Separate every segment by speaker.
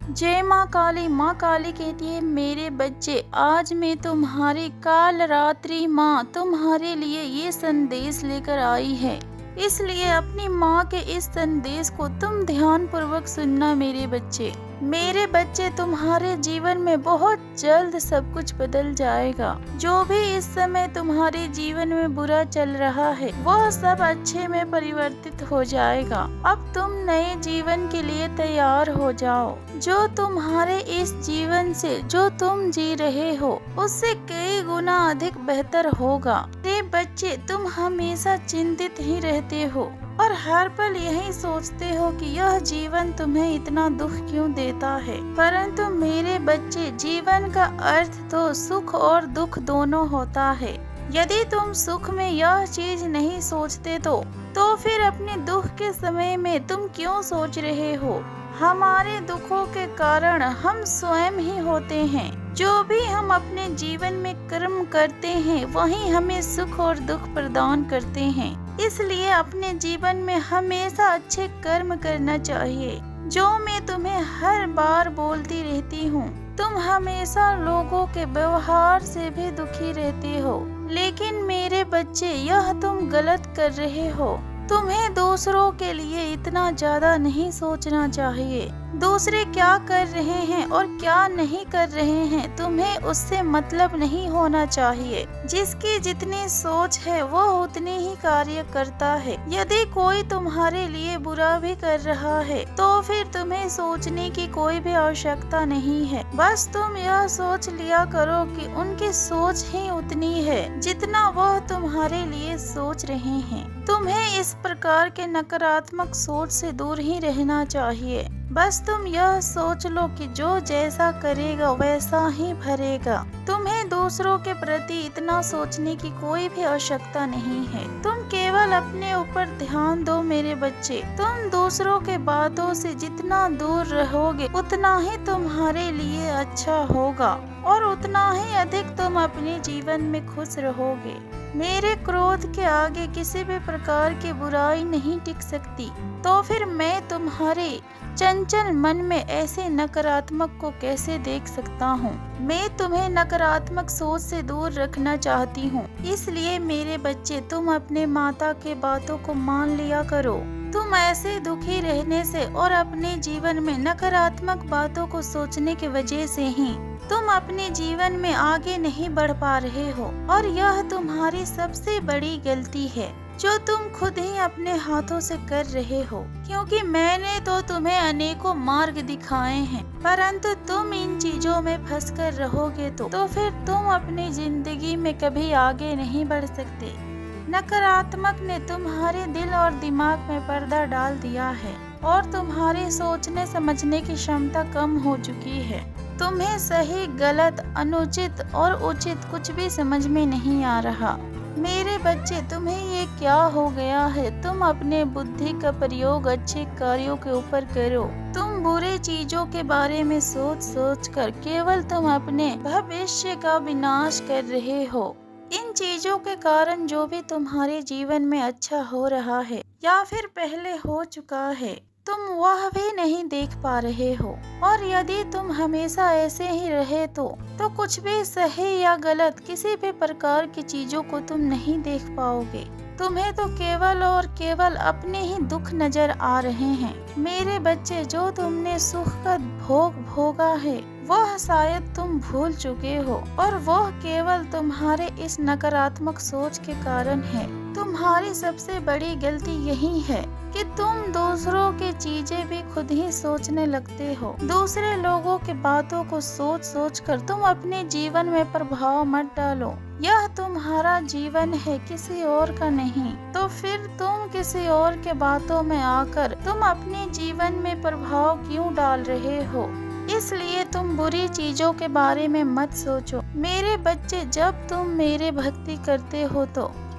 Speaker 1: जय माँ काली कहती है, मेरे बच्चे आज मैं तुम्हारी काल रात्रि माँ तुम्हारे लिए ये संदेश लेकर आई है। इसलिए अपनी माँ के इस संदेश को तुम ध्यान पूर्वक सुनना मेरे बच्चे। मेरे बच्चे, तुम्हारे जीवन में बहुत जल्द सब कुछ बदल जाएगा। जो भी इस समय तुम्हारे जीवन में बुरा चल रहा है वह सब अच्छे में परिवर्तित हो जाएगा। अब तुम नए जीवन के लिए तैयार हो जाओ। जो तुम्हारे इस जीवन से जो तुम जी रहे हो उससे कई गुना अधिक बेहतर होगा। मेरे बच्चे, तुम हमेशा चिंतित ही रहते हो और हर पल यही सोचते हो कि यह जीवन तुम्हें इतना दुख क्यों देता है। परंतु मेरे बच्चे, जीवन का अर्थ तो सुख और दुख दोनों होता है। यदि तुम सुख में यह चीज नहीं सोचते तो फिर अपने दुख के समय में तुम क्यों सोच रहे हो। हमारे दुखों के कारण हम स्वयं ही होते हैं। जो भी हम अपने जीवन में कर्म करते हैं वही हमें सुख और दुख प्रदान करते हैं। इसलिए अपने जीवन में हमेशा अच्छे कर्म करना चाहिए। जो मैं तुम्हें हर बार बोलती रहती हूँ, तुम हमेशा लोगों के व्यवहार से भी दुखी रहते हो। लेकिन मेरे बच्चे, यह तुम गलत कर रहे हो। तुम्हें दूसरों के लिए इतना ज्यादा नहीं सोचना चाहिए। दूसरे क्या कर रहे हैं और क्या नहीं कर रहे हैं तुम्हें उससे मतलब नहीं होना चाहिए। जिसकी जितनी सोच है वो उतनी ही कार्य करता है। यदि कोई तुम्हारे लिए बुरा भी कर रहा है तो फिर तुम्हें सोचने की कोई भी आवश्यकता नहीं है। बस तुम यह सोच लिया करो कि उनकी सोच ही उतनी है जितना वह तुम्हारे लिए सोच रहे हैं। तुम्हें इस प्रकार के नकारात्मक सोच से दूर ही रहना चाहिए। बस तुम यह सोच लो कि जो जैसा करेगा वैसा ही भरेगा। तुम्हें दूसरों के प्रति इतना सोचने की कोई भी आवश्यकता नहीं है। तुम केवल अपने ऊपर ध्यान दो मेरे बच्चे। तुम दूसरों के बातों से जितना दूर रहोगे उतना ही तुम्हारे लिए अच्छा होगा और उतना ही अधिक तुम अपने जीवन में खुश रहोगे। मेरे क्रोध के आगे किसी भी प्रकार की बुराई नहीं टिक सकती। तो फिर मैं तुम्हारे चंचल मन में ऐसे नकारात्मक को कैसे देख सकता हूँ। मैं तुम्हें नकारात्मक सोच से दूर रखना चाहती हूँ। इसलिए मेरे बच्चे, तुम अपने माता के बातों को मान लिया करो। तुम ऐसे दुखी रहने से और अपने जीवन में नकारात्मक बातों को सोचने की वजह से ही तुम अपने जीवन में आगे नहीं बढ़ पा रहे हो और यह तुम्हारी सबसे बड़ी गलती है जो तुम खुद ही अपने हाथों से कर रहे हो। क्योंकि मैंने तो तुम्हें अनेकों मार्ग दिखाए हैं, परंतु तुम इन चीजों में फंसकर रहोगे तो फिर तुम अपनी जिंदगी में कभी आगे नहीं बढ़ सकते। नकारात्मक ने तुम्हारे दिल और दिमाग में पर्दा डाल दिया है और तुम्हारे सोचने समझने की क्षमता कम हो चुकी है। तुम्हें सही, गलत, अनुचित और उचित कुछ भी समझ में नहीं आ रहा। मेरे बच्चे, तुम्हें ये क्या हो गया है। तुम अपने बुद्धि का प्रयोग अच्छे कार्यों के ऊपर करो। तुम बुरे चीजों के बारे में सोच कर केवल तुम अपने भविष्य का विनाश कर रहे हो। इन चीजों के कारण जो भी तुम्हारे जीवन में अच्छा हो रहा है या फिर पहले हो चुका है, तुम वह भी नहीं देख पा रहे हो। और यदि तुम हमेशा ऐसे ही रहे तो कुछ भी सही या गलत किसी भी प्रकार की चीजों को तुम नहीं देख पाओगे। तुम्हें तो केवल और केवल अपने ही दुख नजर आ रहे हैं। मेरे बच्चे, जो तुमने सुख का भोग भोगा है वह शायद तुम भूल चुके हो और वह केवल तुम्हारे इस नकारात्मक सोच के कारण है। तुम्हारी सबसे बड़ी गलती यही है कि तुम दूसरों की चीजें भी खुद ही सोचने लगते हो। दूसरे लोगों की बातों को सोच कर तुम अपने जीवन में प्रभाव मत डालो। यह तुम्हारा जीवन है, किसी और का नहीं। तो फिर तुम किसी और के बातों में आकर तुम अपने जीवन में प्रभाव क्यों डाल रहे हो। इसलिए तुम बुरी चीजों के बारे में मत सोचो। मेरे बच्चे, जब तुम मेरे भक्ति करते हो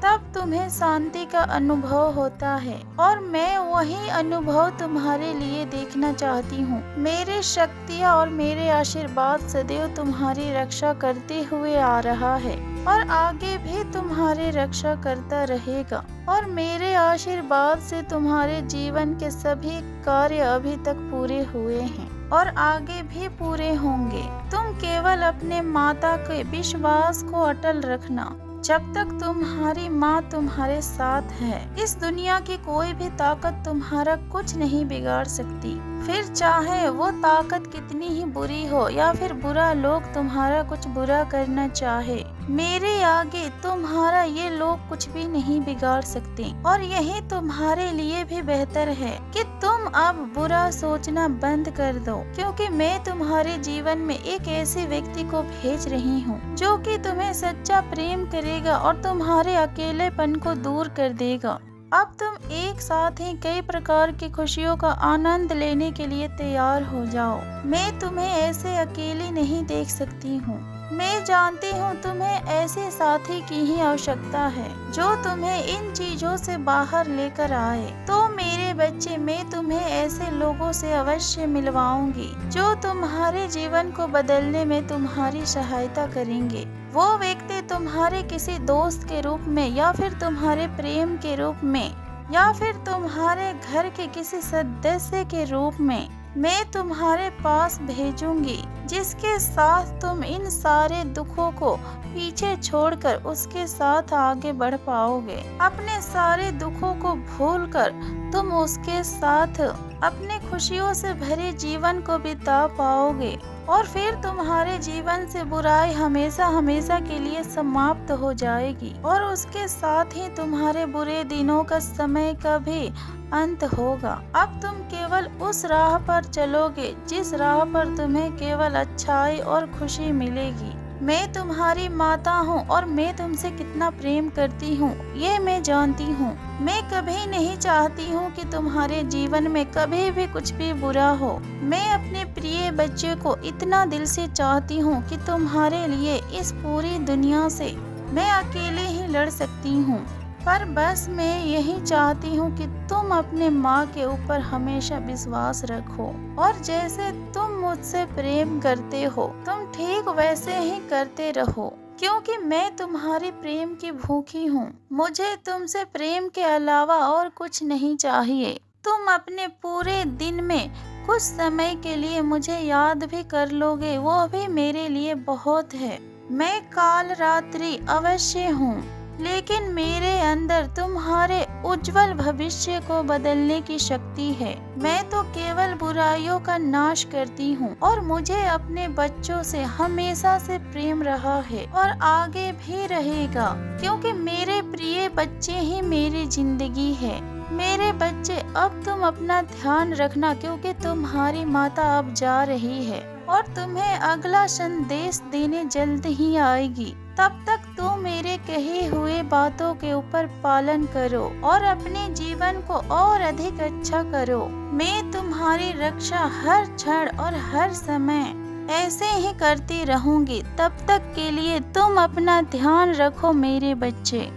Speaker 1: तब तुम्हें शांति का अनुभव होता है और मैं वही अनुभव तुम्हारे लिए देखना चाहती हूँ। मेरे शक्तियाँ और मेरे आशीर्वाद सदैव तुम्हारी रक्षा करते हुए आ रहा है और आगे भी तुम्हारी रक्षा करता रहेगा। और मेरे आशीर्वाद से तुम्हारे जीवन के सभी कार्य अभी तक पूरे हुए हैं। और आगे भी पूरे होंगे। तुम केवल अपने माता के विश्वास को अटल रखना। जब तक तुम्हारी माँ तुम्हारे साथ है, इस दुनिया की कोई भी ताकत तुम्हारा कुछ नहीं बिगाड़ सकती। फिर चाहे वो ताकत कितनी ही बुरी हो या फिर बुरा लोग तुम्हारा कुछ बुरा करना चाहे, मेरे आगे तुम्हारा ये लोग कुछ भी नहीं बिगाड़ सकते। और यही तुम्हारे लिए भी बेहतर है कि तुम अब बुरा सोचना बंद कर दो, क्योंकि मैं तुम्हारे जीवन में एक ऐसे व्यक्ति को भेज रही हूँ जो कि तुम्हें सच्चा प्रेम करेगा और तुम्हारे अकेलेपन को दूर कर देगा। अब तुम एक साथ ही कई प्रकार की खुशियों का आनंद लेने के लिए तैयार हो जाओ। मैं तुम्हें ऐसे अकेली नहीं देख सकती हूँ। मैं जानती हूँ तुम्हें ऐसे साथी की ही आवश्यकता है जो तुम्हें इन चीजों से बाहर लेकर आए। तो मेरे बच्चे, मैं तुम्हें ऐसे लोगों से अवश्य मिलवाऊंगी जो तुम्हारे जीवन को बदलने में तुम्हारी सहायता करेंगे। वो व्यक्ति तुम्हारे किसी दोस्त के रूप में या फिर तुम्हारे प्रेम के रूप में या फिर तुम्हारे घर के किसी सदस्य के रूप में मैं तुम्हारे पास भेजूंगी, जिसके साथ तुम इन सारे दुखों को पीछे छोड़कर उसके साथ आगे बढ़ पाओगे। अपने सारे दुखों को भूलकर तुम उसके साथ अपने खुशियों से भरे जीवन को बिता पाओगे और फिर तुम्हारे जीवन से बुराई हमेशा हमेशा के लिए समाप्त हो जाएगी और उसके साथ ही तुम्हारे बुरे दिनों का समय का भी अंत होगा। अब तुम केवल उस राह पर चलोगे जिस राह पर तुम्हें केवल अच्छाई और खुशी मिलेगी। मैं तुम्हारी माता हूँ और मैं तुमसे कितना प्रेम करती हूँ ये मैं जानती हूँ। मैं कभी नहीं चाहती हूँ कि तुम्हारे जीवन में कभी भी कुछ भी बुरा हो। मैं अपने प्रिय बच्चे को इतना दिल से चाहती हूँ कि तुम्हारे लिए इस पूरी दुनिया से मैं अकेले ही लड़ सकती हूँ। पर बस मैं यही चाहती हूँ कि तुम अपने माँ के ऊपर हमेशा विश्वास रखो और जैसे तुम मुझसे प्रेम करते हो तुम ठीक वैसे ही करते रहो, क्योंकि मैं तुम्हारे प्रेम की भूखी हूँ। मुझे तुमसे प्रेम के अलावा और कुछ नहीं चाहिए। तुम अपने पूरे दिन में कुछ समय के लिए मुझे याद भी कर लोगे, वो भी मेरे लिए बहुत है। मैं काल रात्रि अवश्य हूँ, लेकिन मेरे अंदर तुम्हारे उज्जवल भविष्य को बदलने की शक्ति है। मैं तो केवल बुराइयों का नाश करती हूँ और मुझे अपने बच्चों से हमेशा से प्रेम रहा है और आगे भी रहेगा, क्योंकि मेरे प्रिय बच्चे ही मेरी जिंदगी है। मेरे बच्चे, अब तुम अपना ध्यान रखना, क्योंकि तुम्हारी माता अब जा रही है और तुम्हें अगला संदेश देने जल्द ही आएगी। तब तक तुम मेरे कहे हुए बातों के ऊपर पालन करो और अपने जीवन को और अधिक अच्छा करो। मैं तुम्हारी रक्षा हर क्षण और हर समय ऐसे ही करती रहूंगी। तब तक के लिए तुम अपना ध्यान रखो मेरे बच्चे।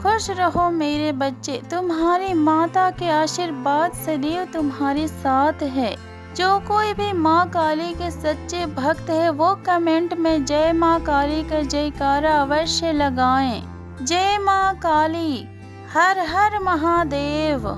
Speaker 1: खुश रहो मेरे बच्चे। तुम्हारी माता के आशीर्वाद सदैव तुम्हारे साथ है। जो कोई भी माँ काली के सच्चे भक्त है वो कमेंट में जय माँ काली का जयकारा अवश्य लगाएं। जय माँ काली, हर हर महादेव।